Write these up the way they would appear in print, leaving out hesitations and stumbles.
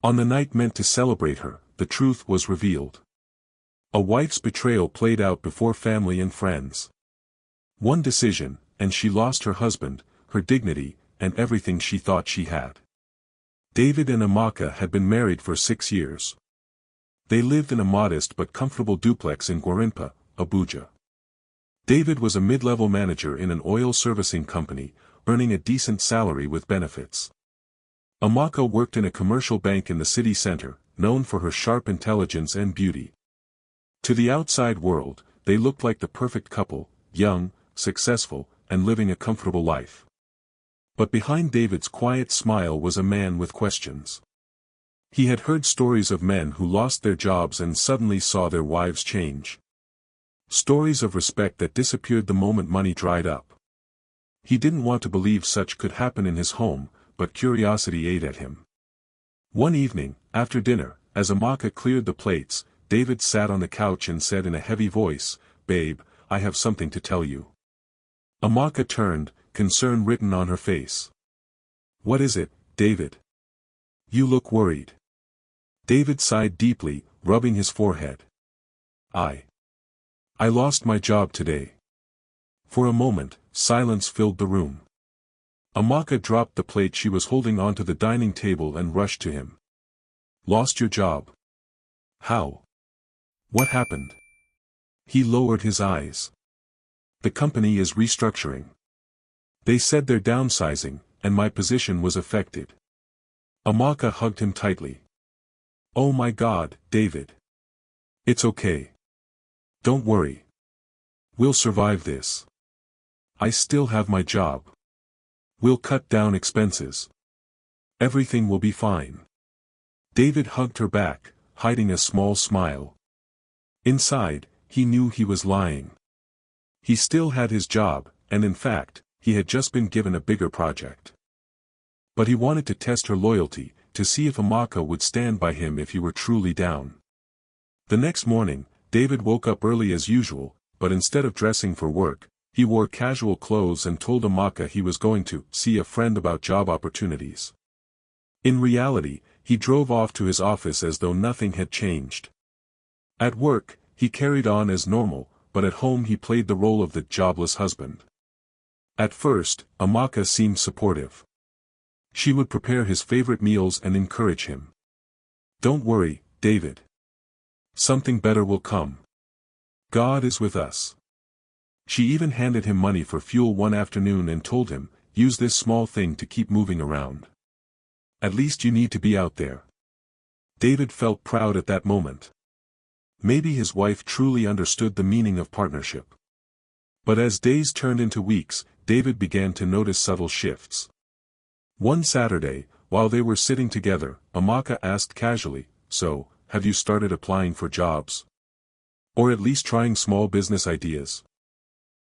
On the night meant to celebrate her, the truth was revealed. A wife's betrayal played out before family and friends. One decision, and she lost her husband, her dignity, and everything she thought she had. David and Amaka had been married for 6 years. They lived in a modest but comfortable duplex in Gwarinpa, Abuja. David was a mid-level manager in an oil servicing company, earning a decent salary with benefits. Amaka worked in a commercial bank in the city center, known for her sharp intelligence and beauty. To the outside world, they looked like the perfect couple, young, successful, and living a comfortable life. But behind David's quiet smile was a man with questions. He had heard stories of men who lost their jobs and suddenly saw their wives change. Stories of respect that disappeared the moment money dried up. He didn't want to believe such could happen in his home, but curiosity ate at him. One evening, after dinner, as Amaka cleared the plates, David sat on the couch and said in a heavy voice, "Babe, I have something to tell you." Amaka turned, concern written on her face. "What is it, David? You look worried." David sighed deeply, rubbing his forehead. I lost my job today." For a moment, silence filled the room. Amaka dropped the plate she was holding onto the dining table and rushed to him. "Lost your job? How? What happened?" He lowered his eyes. "The company is restructuring. They said they're downsizing, and my position was affected." Amaka hugged him tightly. "Oh my God, David. It's okay. Don't worry. We'll survive this. I still have my job. We'll cut down expenses. Everything will be fine." David hugged her back, hiding a small smile. Inside, he knew he was lying. He still had his job, and in fact, he had just been given a bigger project. But he wanted to test her loyalty, to see if Amaka would stand by him if he were truly down. The next morning, David woke up early as usual, but instead of dressing for work, he wore casual clothes and told Amaka he was going to see a friend about job opportunities. In reality, he drove off to his office as though nothing had changed. At work, he carried on as normal, but at home he played the role of the jobless husband. At first, Amaka seemed supportive. She would prepare his favorite meals and encourage him. "Don't worry, David. Something better will come. God is with us." She even handed him money for fuel one afternoon and told him, "Use this small thing to keep moving around. At least you need to be out there." David felt proud at that moment. Maybe his wife truly understood the meaning of partnership. But as days turned into weeks, David began to notice subtle shifts. One Saturday, while they were sitting together, Amaka asked casually, "So, have you started applying for jobs? Or at least trying small business ideas?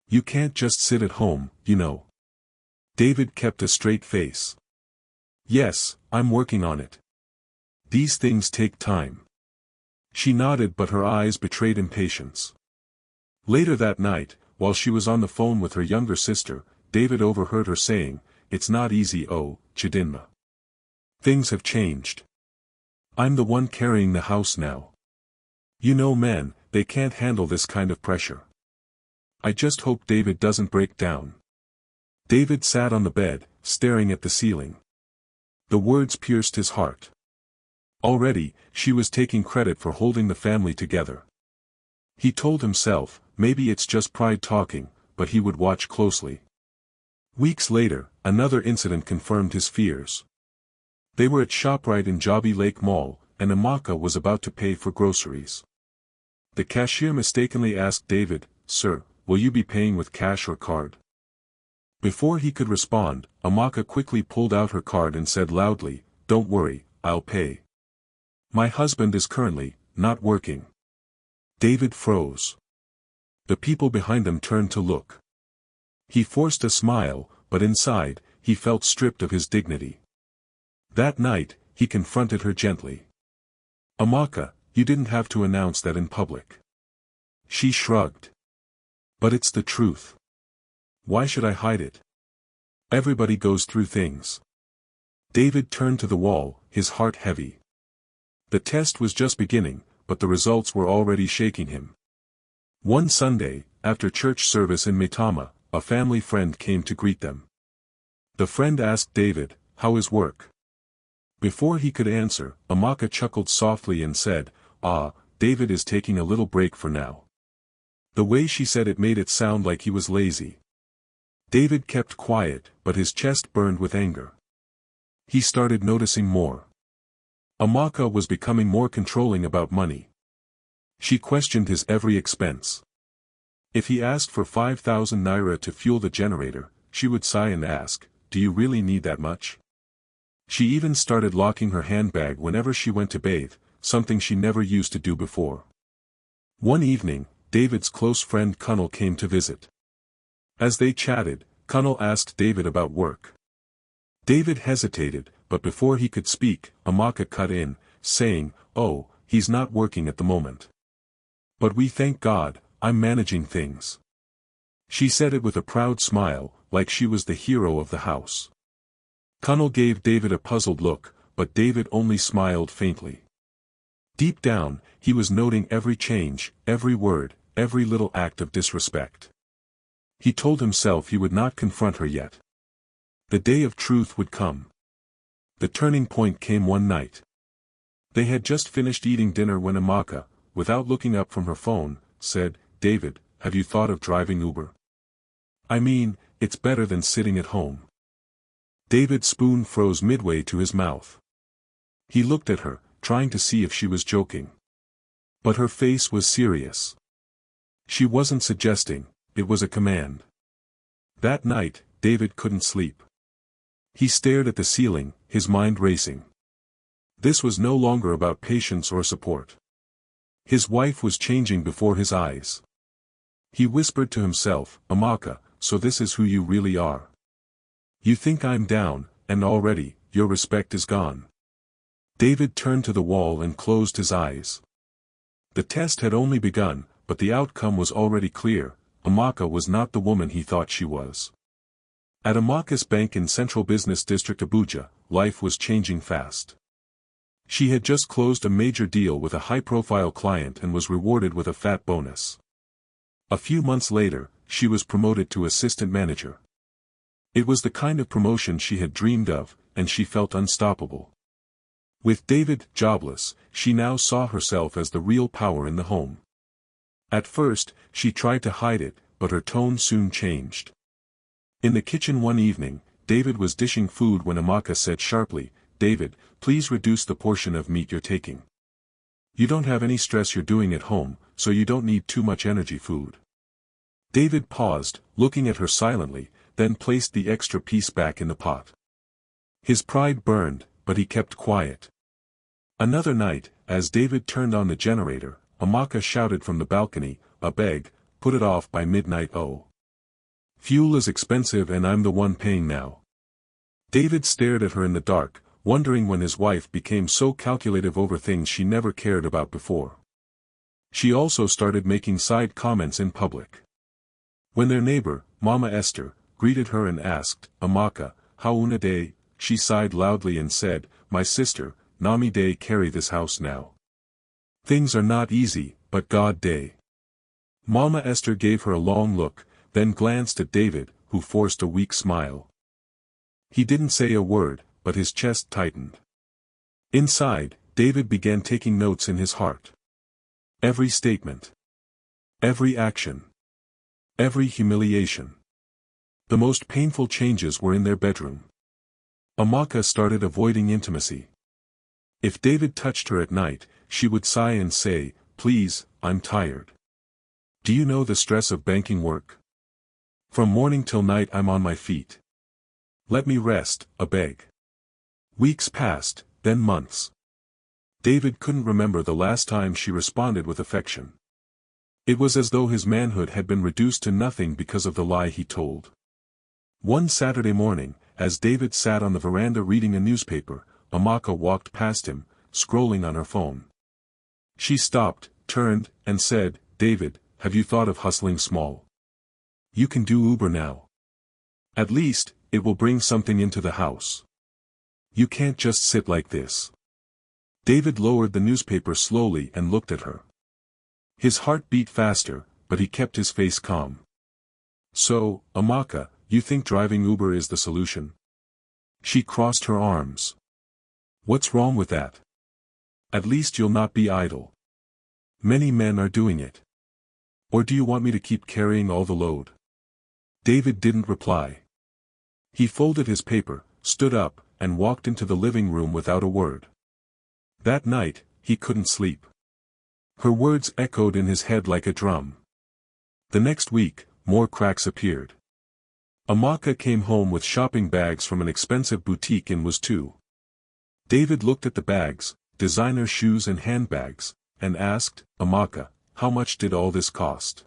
You can't just sit at home, you know." David kept a straight face. "Yes, I'm working on it. These things take time." She nodded, but her eyes betrayed impatience. Later that night, while she was on the phone with her younger sister, David overheard her saying, "It's not easy, oh, Chidinma. Things have changed. I'm the one carrying the house now. You know men, they can't handle this kind of pressure. I just hope David doesn't break down." David sat on the bed, staring at the ceiling. The words pierced his heart. Already, she was taking credit for holding the family together. He told himself, maybe it's just pride talking, but he would watch closely. Weeks later, another incident confirmed his fears. They were at ShopRite in Jobby Lake Mall, and Amaka was about to pay for groceries. The cashier mistakenly asked David, "Sir, will you be paying with cash or card?" Before he could respond, Amaka quickly pulled out her card and said loudly, "Don't worry, I'll pay. My husband is currently not working." David froze. The people behind him turned to look. He forced a smile, but inside, he felt stripped of his dignity. That night, he confronted her gently. "Amaka, you didn't have to announce that in public." She shrugged. "But it's the truth. Why should I hide it? Everybody goes through things." David turned to the wall, his heart heavy. The test was just beginning, but the results were already shaking him. One Sunday, after church service in Maitama, a family friend came to greet them. The friend asked David, "How is work?" Before he could answer, Amaka chuckled softly and said, "Ah, David is taking a little break for now." The way she said it made it sound like he was lazy. David kept quiet, but his chest burned with anger. He started noticing more. Amaka was becoming more controlling about money. She questioned his every expense. If he asked for 5,000 naira to fuel the generator, she would sigh and ask, "Do you really need that much?" She even started locking her handbag whenever she went to bathe, something she never used to do before. One evening, David's close friend Kunal came to visit. As they chatted, Kunal asked David about work. David hesitated, but before he could speak, Amaka cut in, saying, "Oh, he's not working at the moment. But we thank God, I'm managing things." She said it with a proud smile, like she was the hero of the house. Kunal gave David a puzzled look, but David only smiled faintly. Deep down, he was noting every change, every word, every little act of disrespect. He told himself he would not confront her yet. The day of truth would come. The turning point came one night. They had just finished eating dinner when Amaka, without looking up from her phone, said, "David, have you thought of driving Uber? I mean, it's better than sitting at home." David's spoon froze midway to his mouth. He looked at her, trying to see if she was joking. But her face was serious. She wasn't suggesting, it was a command. That night, David couldn't sleep. He stared at the ceiling, his mind racing. This was no longer about patience or support. His wife was changing before his eyes. He whispered to himself, "Amaka, so this is who you really are. You think I'm down, and already, your respect is gone." David turned to the wall and closed his eyes. The test had only begun, but the outcome was already clear. Amaka was not the woman he thought she was. At Amaka's bank in Central Business District Abuja, life was changing fast. She had just closed a major deal with a high-profile client and was rewarded with a fat bonus. A few months later, she was promoted to assistant manager. It was the kind of promotion she had dreamed of, and she felt unstoppable. With David jobless, she now saw herself as the real power in the home. At first, she tried to hide it, but her tone soon changed. In the kitchen one evening, David was dishing food when Amaka said sharply, "David, please reduce the portion of meat you're taking. You don't have any stress you're doing at home, so you don't need too much energy food." David paused, looking at her silently, then placed the extra piece back in the pot. His pride burned, but he kept quiet. Another night, as David turned on the generator, Amaka shouted from the balcony, "I beg, put it off by midnight. Oh. Fuel is expensive and I'm the one paying now." David stared at her in the dark, wondering when his wife became so calculative over things she never cared about before. She also started making side comments in public. When their neighbor, Mama Esther, greeted her and asked, "Amaka, how una day?" she sighed loudly and said, "My sister, Nami day carry this house now. Things are not easy, but God day." Mama Esther gave her a long look, then glanced at David, who forced a weak smile. He didn't say a word, but his chest tightened. Inside, David began taking notes in his heart. Every statement. Every action. Every humiliation. The most painful changes were in their bedroom. Amaka started avoiding intimacy. If David touched her at night, she would sigh and say, "Please, I'm tired. Do you know the stress of banking work? From morning till night I'm on my feet. Let me rest, I beg." Weeks passed, then months. David couldn't remember the last time she responded with affection. It was as though his manhood had been reduced to nothing because of the lie he told. One Saturday morning, as David sat on the veranda reading a newspaper, Amaka walked past him, scrolling on her phone. She stopped, turned, and said, "David, have you thought of hustling small? You can do Uber now. At least, it will bring something into the house. You can't just sit like this." David lowered the newspaper slowly and looked at her. His heart beat faster, but he kept his face calm. So, Amaka, you think driving Uber is the solution? She crossed her arms. What's wrong with that? At least you'll not be idle. Many men are doing it. Or do you want me to keep carrying all the load? David didn't reply. He folded his paper, stood up, and walked into the living room without a word. That night, he couldn't sleep. Her words echoed in his head like a drum. The next week, more cracks appeared. Amaka came home with shopping bags from an expensive boutique in was too. David looked at the bags, designer shoes and handbags, and asked, Amaka, how much did all this cost?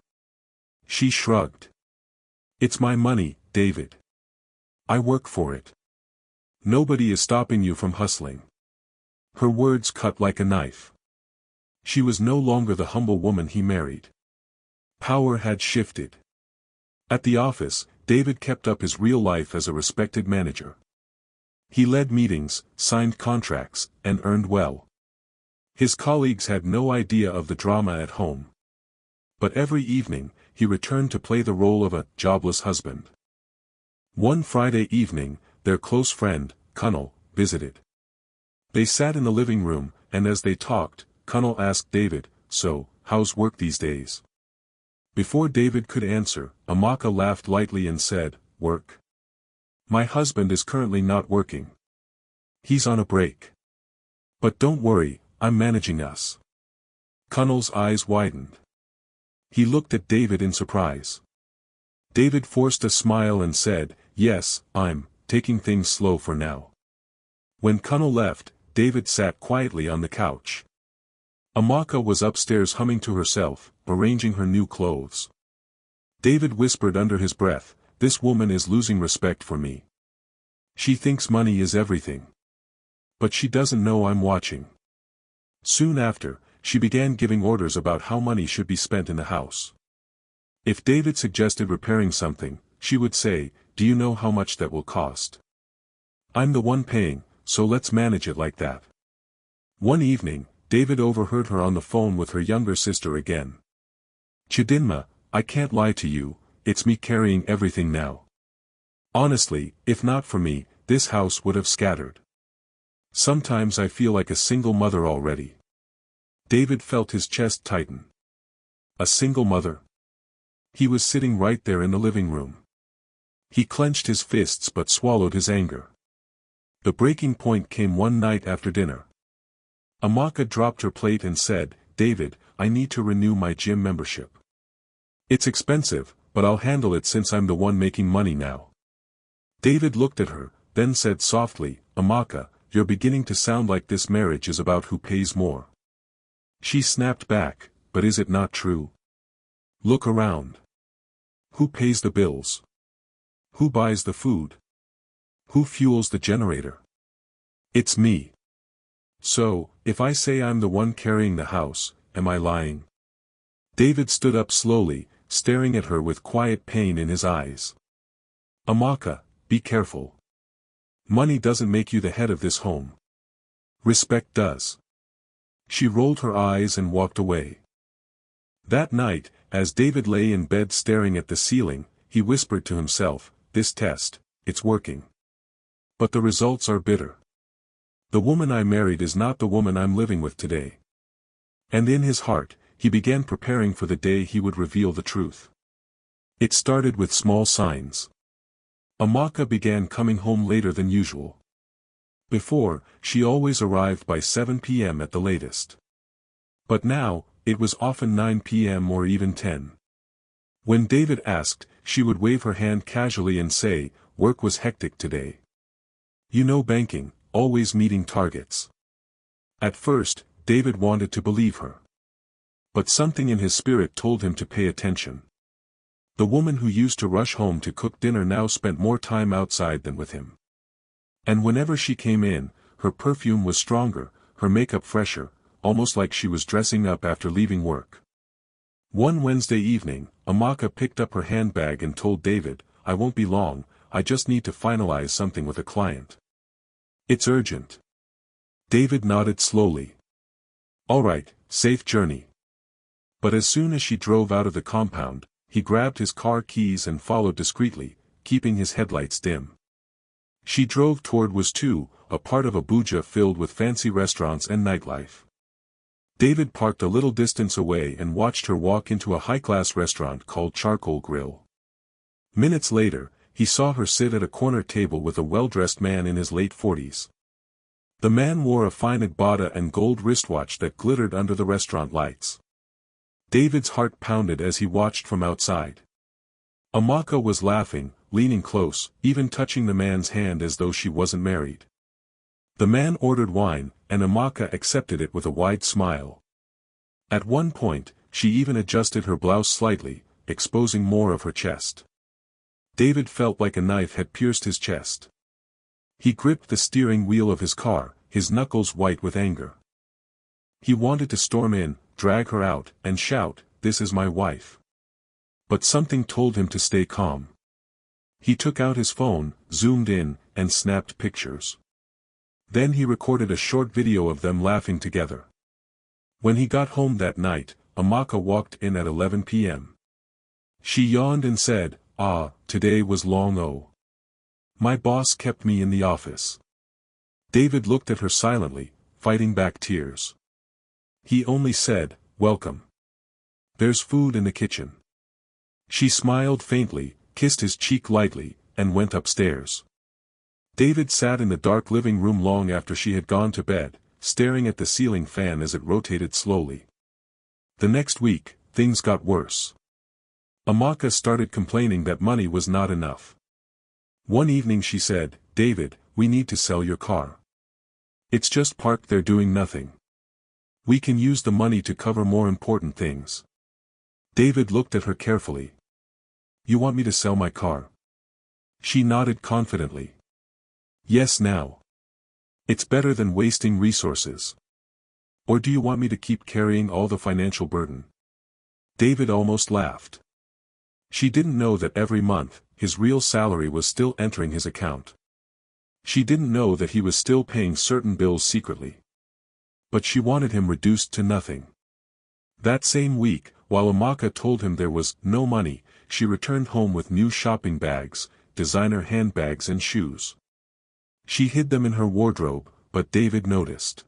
She shrugged. It's my money, David. I work for it. Nobody is stopping you from hustling. Her words cut like a knife. She was no longer the humble woman he married. Power had shifted. At the office, David kept up his real life as a respected manager. He led meetings, signed contracts, and earned well. His colleagues had no idea of the drama at home. But every evening, he returned to play the role of a jobless husband. One Friday evening, their close friend, Kunal, visited. They sat in the living room, and as they talked, Kunal asked David, so, how's work these days? Before David could answer, Amaka laughed lightly and said, work? My husband is currently not working. He's on a break. But don't worry, I'm managing us. Kunal's eyes widened. He looked at David in surprise. David forced a smile and said, yes, I'm taking things slow for now. When Kunal left, David sat quietly on the couch. Amaka was upstairs humming to herself, arranging her new clothes. David whispered under his breath, this woman is losing respect for me. She thinks money is everything. But she doesn't know I'm watching. Soon after, she began giving orders about how money should be spent in the house. If David suggested repairing something, she would say, do you know how much that will cost? I'm the one paying, so let's manage it like that. One evening, David overheard her on the phone with her younger sister again. Chidinma, I can't lie to you, it's me carrying everything now. Honestly, if not for me, this house would have scattered. Sometimes I feel like a single mother already. David felt his chest tighten. A single mother? He was sitting right there in the living room. He clenched his fists but swallowed his anger. The breaking point came one night after dinner. Amaka dropped her plate and said, David, I need to renew my gym membership. It's expensive, but I'll handle it since I'm the one making money now. David looked at her, then said softly, Amaka, you're beginning to sound like this marriage is about who pays more. She snapped back, but is it not true? Look around. Who pays the bills? Who buys the food? Who fuels the generator? It's me. So, if I say I'm the one carrying the house, am I lying? David stood up slowly, staring at her with quiet pain in his eyes. Amaka, be careful. Money doesn't make you the head of this home. Respect does. She rolled her eyes and walked away. That night, as David lay in bed staring at the ceiling, he whispered to himself, this test, it's working. But the results are bitter. The woman I married is not the woman I'm living with today. And in his heart, he began preparing for the day he would reveal the truth. It started with small signs. Amaka began coming home later than usual. Before, she always arrived by 7 p.m. at the latest. But now, it was often 9 p.m. or even 10. When David asked, she would wave her hand casually and say, work was hectic today. You know banking, always meeting targets. At first, David wanted to believe her. But something in his spirit told him to pay attention. The woman who used to rush home to cook dinner now spent more time outside than with him. And whenever she came in, her perfume was stronger, her makeup fresher, almost like she was dressing up after leaving work. One Wednesday evening, Amaka picked up her handbag and told David, I won't be long, I just need to finalize something with a client. It's urgent. David nodded slowly. All right, safe journey. But as soon as she drove out of the compound, he grabbed his car keys and followed discreetly, keeping his headlights dim. She drove toward was too, a part of Abuja filled with fancy restaurants and nightlife. David parked a little distance away and watched her walk into a high-class restaurant called Charcoal Grill. Minutes later, he saw her sit at a corner table with a well-dressed man in his late 40s. The man wore a fine Agbada and gold wristwatch that glittered under the restaurant lights. David's heart pounded as he watched from outside. Amaka was laughing, leaning close, even touching the man's hand as though she wasn't married. The man ordered wine, and Amaka accepted it with a wide smile. At one point, she even adjusted her blouse slightly, exposing more of her chest. David felt like a knife had pierced his chest. He gripped the steering wheel of his car, his knuckles white with anger. He wanted to storm in, drag her out, and shout, "This is my wife." But something told him to stay calm. He took out his phone, zoomed in, and snapped pictures. Then he recorded a short video of them laughing together. When he got home that night, Amaka walked in at 11 p.m. She yawned and said, "Today was long oh. My boss kept me in the office." David looked at her silently, fighting back tears. He only said, "Welcome. There's food in the kitchen." She smiled faintly, kissed his cheek lightly, and went upstairs. David sat in the dark living room long after she had gone to bed, staring at the ceiling fan as it rotated slowly. The next week, things got worse. Amaka started complaining that money was not enough. One evening she said, "David, we need to sell your car. It's just parked there doing nothing. We can use the money to cover more important things." David looked at her carefully. "You want me to sell my car?" She nodded confidently. "Yes now. It's better than wasting resources. Or do you want me to keep carrying all the financial burden?" David almost laughed. She didn't know that every month, his real salary was still entering his account. She didn't know that he was still paying certain bills secretly. But she wanted him reduced to nothing. That same week, while Amaka told him there was no money, she returned home with new shopping bags, designer handbags and shoes. She hid them in her wardrobe, but David noticed.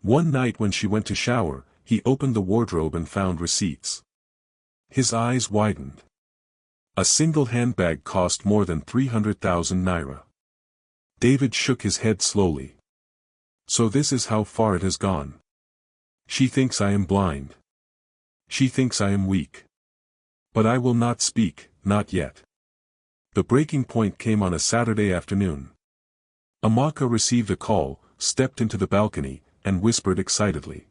One night when she went to shower, he opened the wardrobe and found receipts. His eyes widened. A single handbag cost more than 300,000 naira. David shook his head slowly. "So this is how far it has gone. She thinks I am blind. She thinks I am weak. But I will not speak, not yet." The breaking point came on a Saturday afternoon. Amaka received a call, stepped into the balcony, and whispered excitedly.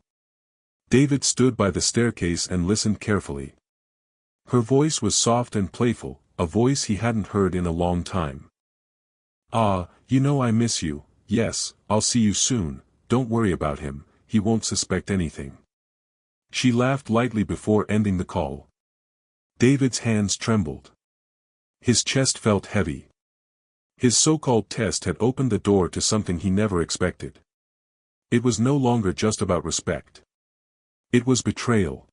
David stood by the staircase and listened carefully. Her voice was soft and playful, a voice he hadn't heard in a long time. You know I miss you. Yes, I'll see you soon, don't worry about him, he won't suspect anything." She laughed lightly before ending the call. David's hands trembled. His chest felt heavy. His so-called test had opened the door to something he never expected. It was no longer just about respect. It was betrayal.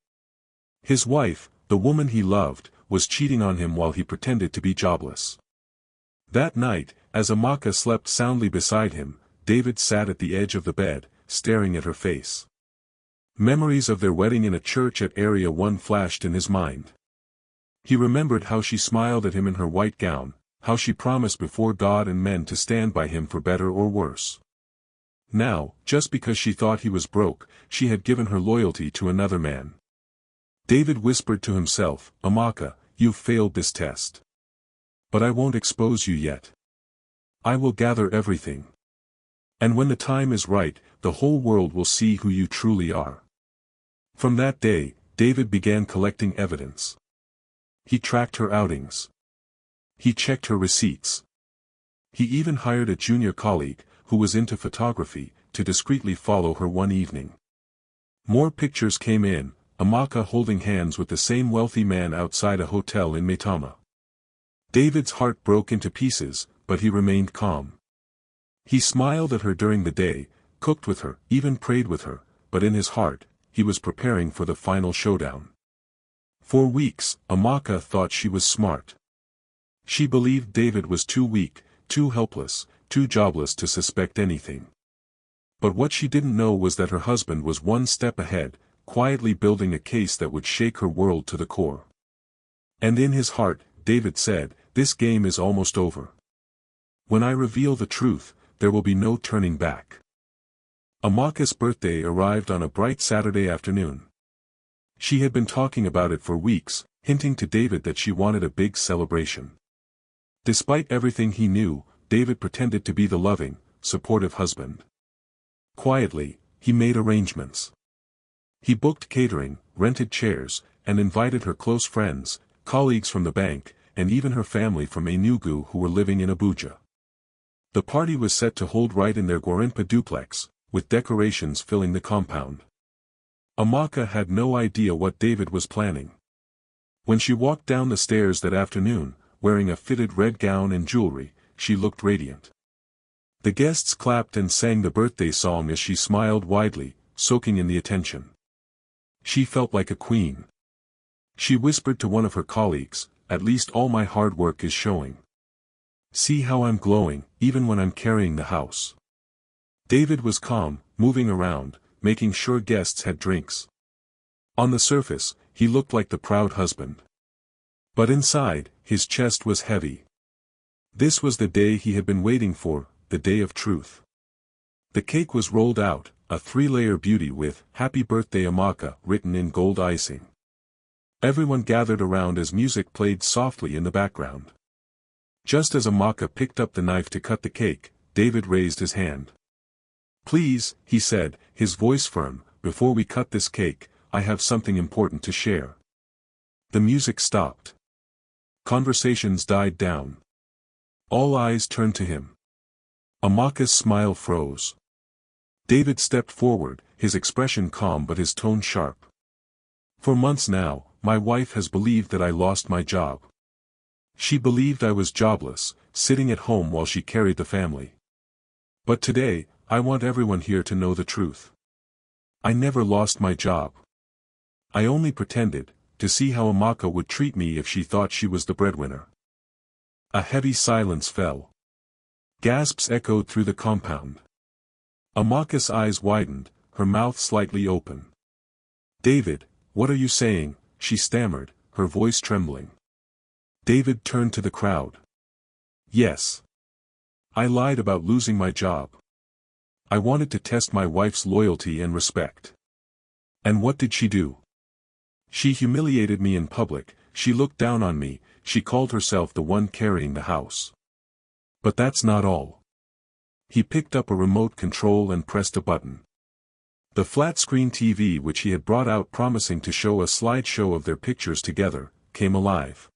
His wife, the woman he loved, was cheating on him while he pretended to be jobless. That night, as Amaka slept soundly beside him, David sat at the edge of the bed, staring at her face. Memories of their wedding in a church at Area 1 flashed in his mind. He remembered how she smiled at him in her white gown, how she promised before God and men to stand by him for better or worse. Now, just because she thought he was broke, she had given her loyalty to another man. David whispered to himself, "Amaka, you've failed this test. But I won't expose you yet. I will gather everything. And when the time is right, the whole world will see who you truly are." From that day, David began collecting evidence. He tracked her outings. He checked her receipts. He even hired a junior colleague, who was into photography, to discreetly follow her one evening. More pictures came in, Amaka holding hands with the same wealthy man outside a hotel in Maitama. David's heart broke into pieces, but he remained calm. He smiled at her during the day, cooked with her, even prayed with her, but in his heart, he was preparing for the final showdown. For weeks, Amaka thought she was smart. She believed David was too weak, too helpless, too jobless to suspect anything. But what she didn't know was that her husband was one step ahead, quietly building a case that would shake her world to the core. And in his heart, David said, "This game is almost over. When I reveal the truth, there will be no turning back." Amaka's birthday arrived on a bright Saturday afternoon. She had been talking about it for weeks, hinting to David that she wanted a big celebration. Despite everything he knew, David pretended to be the loving, supportive husband. Quietly, he made arrangements. He booked catering, rented chairs, and invited her close friends, colleagues from the bank, and even her family from Enugu who were living in Abuja. The party was set to hold right in their Gwarinpa duplex, with decorations filling the compound. Amaka had no idea what David was planning. When she walked down the stairs that afternoon, wearing a fitted red gown and jewelry, she looked radiant. The guests clapped and sang the birthday song as she smiled widely, soaking in the attention. She felt like a queen. She whispered to one of her colleagues, "At least all my hard work is showing. See how I'm glowing, even when I'm carrying the house." David was calm, moving around, making sure guests had drinks. On the surface, he looked like the proud husband. But inside, his chest was heavy. This was the day he had been waiting for, the day of truth. The cake was rolled out, a 3-layer beauty with "Happy Birthday Amaka" written in gold icing. Everyone gathered around as music played softly in the background. Just as Amaka picked up the knife to cut the cake, David raised his hand. "Please," he said, his voice firm, "before we cut this cake, I have something important to share." The music stopped. Conversations died down. All eyes turned to him. Amaka's smile froze. David stepped forward, his expression calm but his tone sharp. "For months now, my wife has believed that I lost my job. She believed I was jobless, sitting at home while she carried the family. But today, I want everyone here to know the truth. I never lost my job. I only pretended, to see how Amaka would treat me if she thought she was the breadwinner." A heavy silence fell. Gasps echoed through the compound. Amaka's eyes widened, her mouth slightly open. "David, what are you saying?" she stammered, her voice trembling. David turned to the crowd. "Yes. I lied about losing my job. I wanted to test my wife's loyalty and respect. And what did she do? She humiliated me in public, she looked down on me, she called herself the one carrying the house. But that's not all." He picked up a remote control and pressed a button. The flat-screen TV which he had brought out promising to show a slideshow of their pictures together, came alive.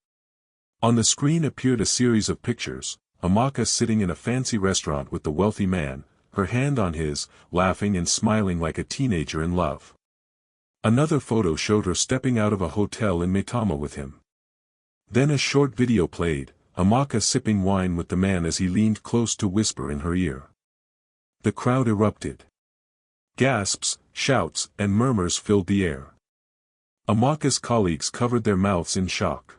On the screen appeared a series of pictures, Amaka sitting in a fancy restaurant with the wealthy man, her hand on his, laughing and smiling like a teenager in love. Another photo showed her stepping out of a hotel in Maitama with him. Then a short video played, Amaka sipping wine with the man as he leaned close to whisper in her ear. The crowd erupted. Gasps, shouts, and murmurs filled the air. Amaka's colleagues covered their mouths in shock.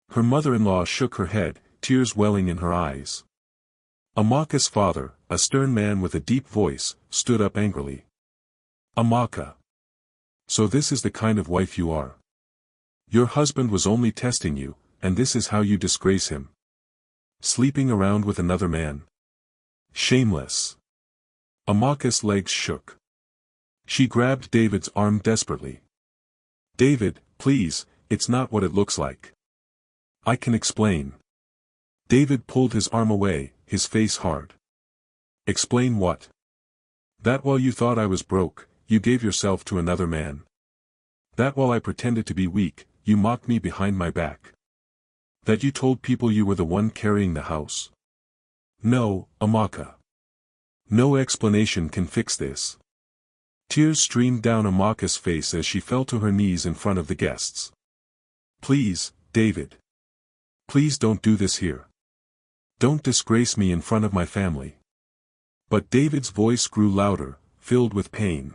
Her mother-in-law shook her head, tears welling in her eyes. Amaka's father, a stern man with a deep voice, stood up angrily. "Amaka. So this is the kind of wife you are. Your husband was only testing you, and this is how you disgrace him. Sleeping around with another man. Shameless." Amaka's legs shook. She grabbed David's arm desperately. "David, please, it's not what it looks like. I can explain." David pulled his arm away, his face hard. "Explain what?" "That while you thought I was broke, you gave yourself to another man. That while I pretended to be weak, you mocked me behind my back. That you told people you were the one carrying the house. No, Amaka. No explanation can fix this." Tears streamed down Amaka's face as she fell to her knees in front of the guests. "Please, David. Please don't do this here. Don't disgrace me in front of my family." But David's voice grew louder, filled with pain.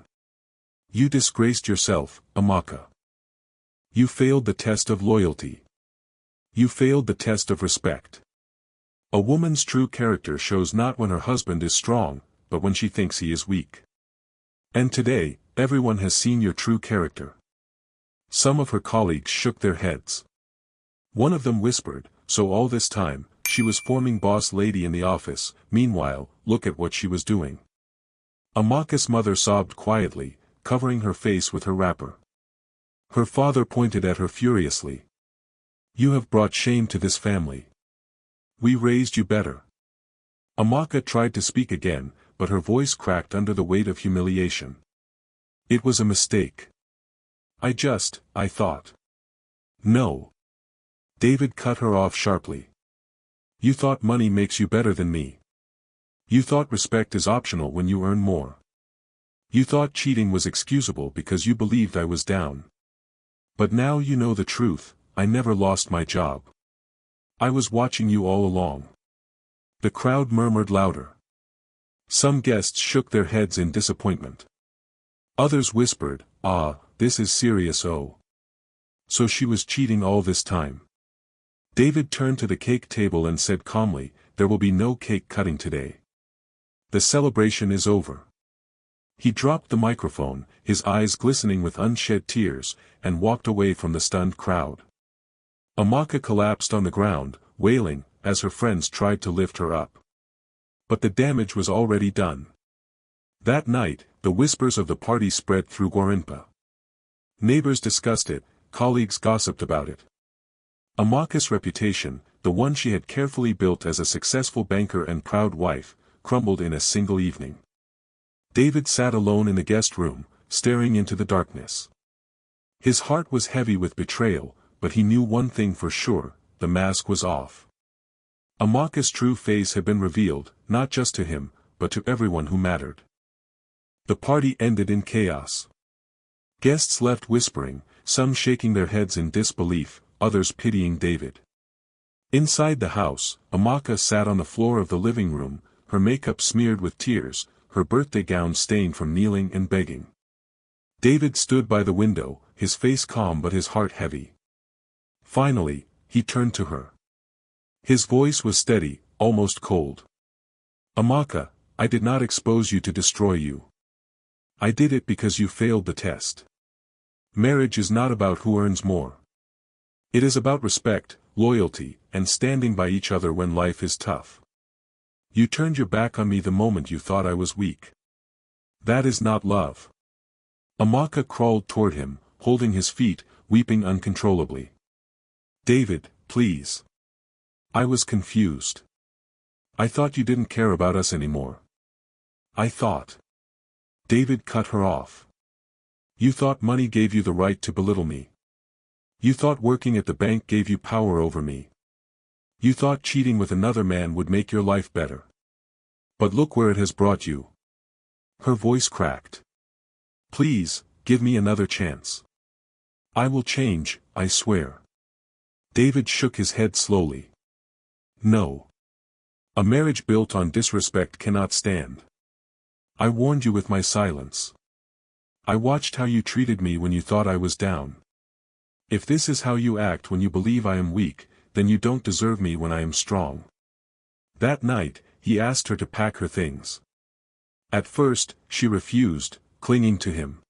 You disgraced yourself, Amaka. You failed the test of loyalty. You failed the test of respect. A woman's true character shows not when her husband is strong, but when she thinks he is weak. And today, everyone has seen your true character. Some of her colleagues shook their heads. One of them whispered, so all this time, she was forming boss lady in the office, meanwhile, look at what she was doing. Amaka's mother sobbed quietly, covering her face with her wrapper. Her father pointed at her furiously. You have brought shame to this family. We raised you better. Amaka tried to speak again, but her voice cracked under the weight of humiliation. It was a mistake. I thought. No. David cut her off sharply. You thought money makes you better than me. You thought respect is optional when you earn more. You thought cheating was excusable because you believed I was down. But now you know the truth, I never lost my job. I was watching you all along. The crowd murmured louder. Some guests shook their heads in disappointment. Others whispered, this is serious. Oh. So she was cheating all this time. David turned to the cake table and said calmly, there will be no cake cutting today. The celebration is over. He dropped the microphone, his eyes glistening with unshed tears, and walked away from the stunned crowd. Amaka collapsed on the ground, wailing, as her friends tried to lift her up. But the damage was already done. That night, the whispers of the party spread through Guarimpa. Neighbors discussed it, colleagues gossiped about it. Amaka's reputation, the one she had carefully built as a successful banker and proud wife, crumbled in a single evening. David sat alone in the guest room, staring into the darkness. His heart was heavy with betrayal, but he knew one thing for sure, the mask was off. Amaka's true face had been revealed, not just to him, but to everyone who mattered. The party ended in chaos. Guests left whispering, some shaking their heads in disbelief, others pitying David. Inside the house, Amaka sat on the floor of the living room, her makeup smeared with tears, her birthday gown stained from kneeling and begging. David stood by the window, his face calm but his heart heavy. Finally, he turned to her. His voice was steady, almost cold. Amaka, I did not expose you to destroy you. I did it because you failed the test. Marriage is not about who earns more. It is about respect, loyalty, and standing by each other when life is tough. You turned your back on me the moment you thought I was weak. That is not love. Amaka crawled toward him, holding his feet, weeping uncontrollably. David, please. I was confused. I thought you didn't care about us anymore. I thought. David cut her off. You thought money gave you the right to belittle me. You thought working at the bank gave you power over me. You thought cheating with another man would make your life better. But look where it has brought you. Her voice cracked. Please, give me another chance. I will change, I swear. David shook his head slowly. No. A marriage built on disrespect cannot stand. I warned you with my silence. I watched how you treated me when you thought I was down. If this is how you act when you believe I am weak, then you don't deserve me when I am strong. That night, he asked her to pack her things. At first, she refused, clinging to him.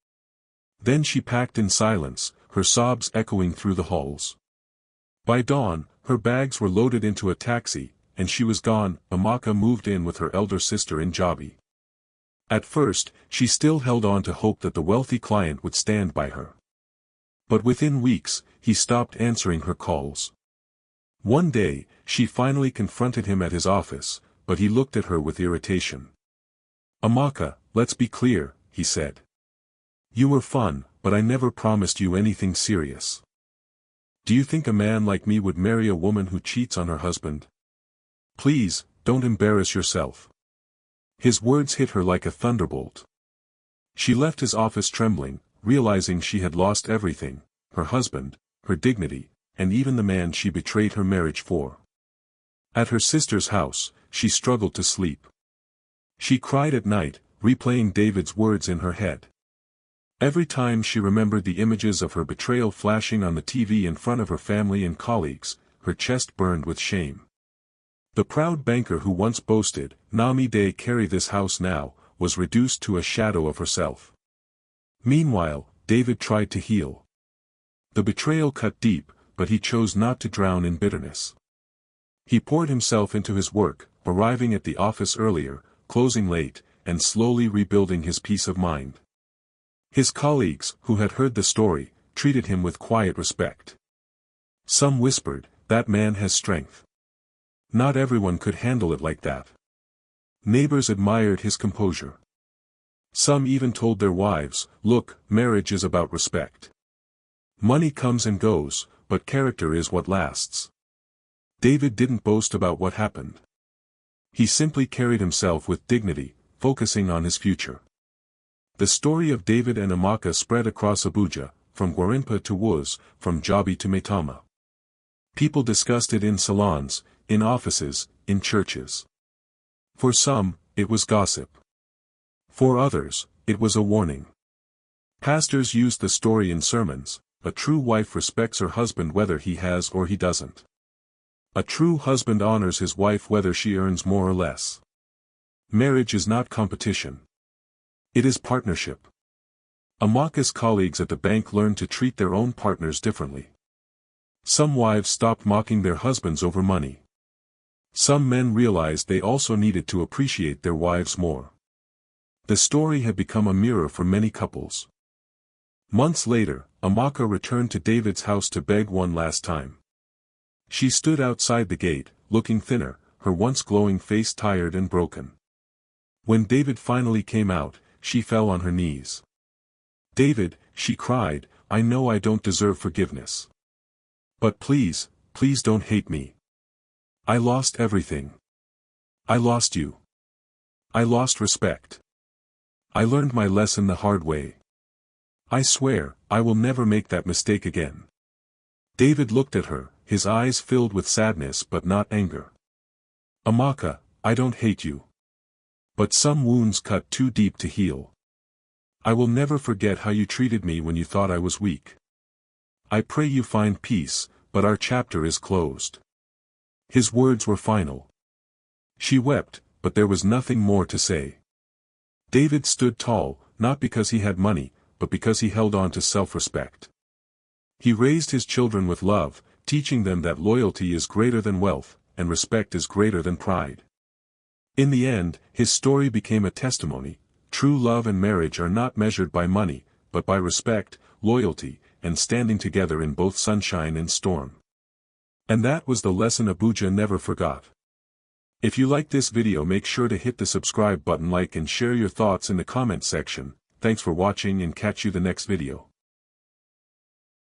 Then she packed in silence, her sobs echoing through the halls. By dawn, her bags were loaded into a taxi, and she was gone. Amaka moved in with her elder sister in Jabi. At first, she still held on to hope that the wealthy client would stand by her. But within weeks, he stopped answering her calls. One day, she finally confronted him at his office, but he looked at her with irritation. Amaka, let's be clear, he said. You were fun, but I never promised you anything serious. Do you think a man like me would marry a woman who cheats on her husband? Please, don't embarrass yourself. His words hit her like a thunderbolt. She left his office trembling, realizing she had lost everything, her husband, her dignity, and even the man she betrayed her marriage for. At her sister's house, she struggled to sleep. She cried at night, replaying David's words in her head. Every time she remembered the images of her betrayal flashing on the TV in front of her family and colleagues, her chest burned with shame. The proud banker who once boasted, "Nami de carry this house now," was reduced to a shadow of herself. Meanwhile, David tried to heal. The betrayal cut deep, but he chose not to drown in bitterness. He poured himself into his work, arriving at the office earlier, closing late, and slowly rebuilding his peace of mind. His colleagues, who had heard the story, treated him with quiet respect. Some whispered, "That man has strength. Not everyone could handle it like that." Neighbors admired his composure. Some even told their wives, "Look, marriage is about respect. Money comes and goes, but character is what lasts." David didn't boast about what happened. He simply carried himself with dignity, focusing on his future. The story of David and Amaka spread across Abuja, from Gwarinpa to Wuz, from Jobi to Maitama. People discussed it in salons, in offices, in churches. For some, it was gossip. For others, it was a warning. Pastors used the story in sermons. A true wife respects her husband whether he has or he doesn't. A true husband honors his wife whether she earns more or less. Marriage is not competition. It is partnership. Amaka's colleagues at the bank learned to treat their own partners differently. Some wives stopped mocking their husbands over money. Some men realized they also needed to appreciate their wives more. The story had become a mirror for many couples. Months later, Amaka returned to David's house to beg one last time. She stood outside the gate, looking thinner, her once glowing face tired and broken. When David finally came out, she fell on her knees. "David," she cried, "I know I don't deserve forgiveness. But please, please don't hate me. I lost everything. I lost you. I lost respect. I learned my lesson the hard way. I swear, I will never make that mistake again." David looked at her, his eyes filled with sadness but not anger. "Amaka, I don't hate you. But some wounds cut too deep to heal. I will never forget how you treated me when you thought I was weak. I pray you find peace, but our chapter is closed." His words were final. She wept, but there was nothing more to say. David stood tall, not because he had money, but because he held on to self-respect. He raised his children with love, teaching them that loyalty is greater than wealth, and respect is greater than pride. In the end, his story became a testimony. True love and marriage are not measured by money, but by respect, loyalty, and standing together in both sunshine and storm. And that was the lesson Abuja never forgot. If you liked this video, make sure to hit the subscribe button, like and share your thoughts in the comment section. Thanks for watching and catch you the next video.